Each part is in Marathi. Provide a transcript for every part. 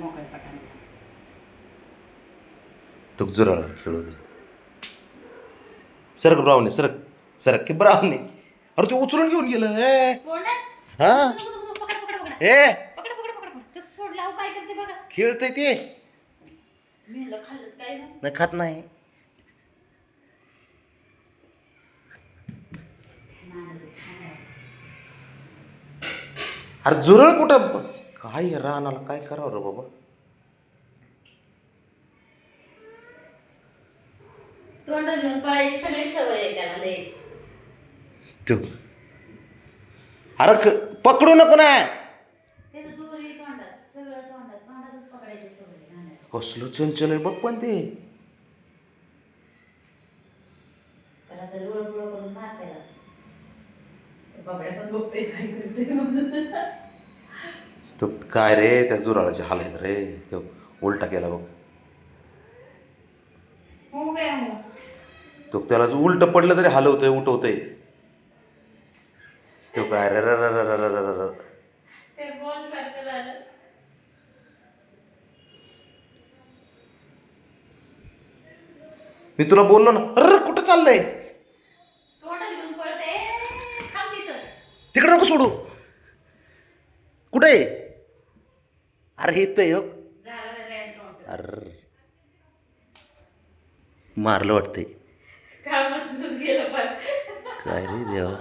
मोकळे पटाने. तो जुराळ खेळू दे. सरक ब्राऊन सरक सरक की ब्राऊन अरे तू उचलून घेऊन गेलं हा पकड पकड पकड ए पकड पकड पकड पकड सोडला काय करते बघा. खेळतय ते मी म्हणलं खाल्लंच काय ना. नाही खात नाही. अरे जुरळ कुठं काय रानाला काय करावं रे बाबा. तोंड घेऊन पळायची सगळी सवय आहे त्याला लयच. तो अरे पकडू नको ना. ते तर दोरी तोंडात सगळं तोंडात तोंडातच पकडायची सवय आहे. कसलं चंचल आहे बघ पण ते. त्याला तर रुळ रुळ करून मार त्याला. बाबड्या पण बघतोय काय करते. तो काय रे त्या जुराळाचे हाल आहेत रे. तो उलटा केला बघ. हो काय हो. तो त्याला उलट पडलं तरी हलवतंय उठवतंय. तो काय रे रे रे रे रे रे रे रे. ते बॉल सारखं झालं. मी तुला बोललो ना अरे कुठं चाललंय. तोंडात घेऊन पळते थांब तिथंच. तिकडे नको सोडू. कुठे आहे अरे हे तर हो. झालं ना जाईल तोंड. अरे मारलं वाटतंय. कामातूनच गेलं पण. काय रे देवा.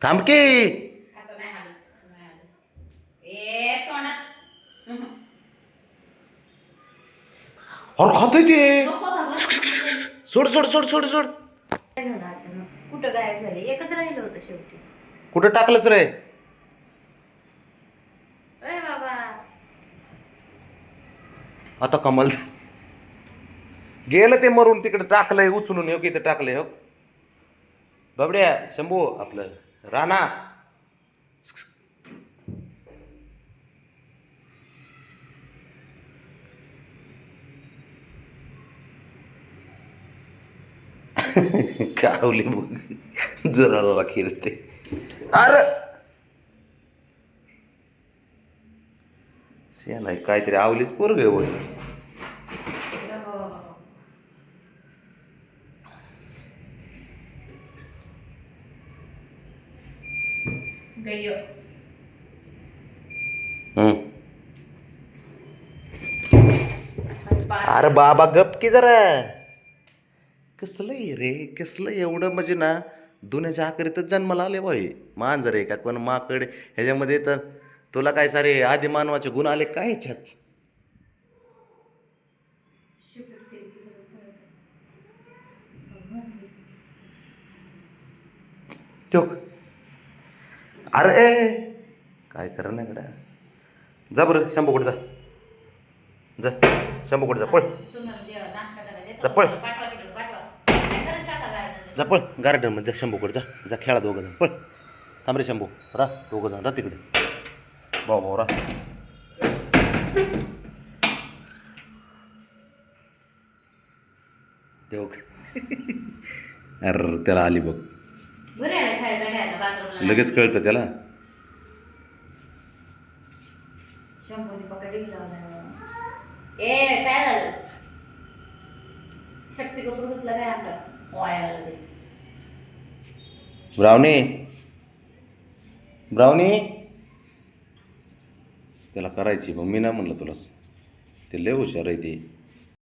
थांब की आता नाही आलं नाही आलं. ए तोंडात. अरे खातोय ते. नको बाबा. सोड सोड सोड सोड सोड. काय झालं अचानक कुठं गायब झाले एकच राहिलं होतं शेवटी. कुठं टाकलंच रे. अय बाबा. आता कमल गेलं ते मरून तिकडे टाकलंय उचलून हो की टाकलंय हो. बाबड्या शंभू आपलं राणा. कावली बघ जोराला खेळते. अरे शेण काहीतरी आवलीच पोरग आहे वय. गय्यो. अरे बाबा गप की जरा. कसलं आहे रे कसलं एवढं म्हणजे ना दुन्याच्या आकरीतच जन्माला आले बाई. मांजर आहे का पण माकड ह्याच्यामध्ये तर तुला काय सारे आदिमानवाचे गुण आले काय ह्याच्यात. तो अरे काय करा ना कडा. जा बरं शंभूकडे जा. जा शंभूकडे जा पळ. जा पळ जा पळ गार्डन मध्ये जा शंभूकडे जा. जा खेळा दोघं जण पळ. थांब रे शंभू रा दोघं जण रा तिकडे. भाऊ भाऊ रा. देव अरे त्याला आली बघ. लगेच कळतं त्याला. शंभूने पकडली ए काय झालं शक्ती कपूर घुसला काय आता वायाला ते. ब्राउनी ब्राउनी त्याला करायची मग मी नाही म्हणलं तुला. ते लय हुशार आहे ते.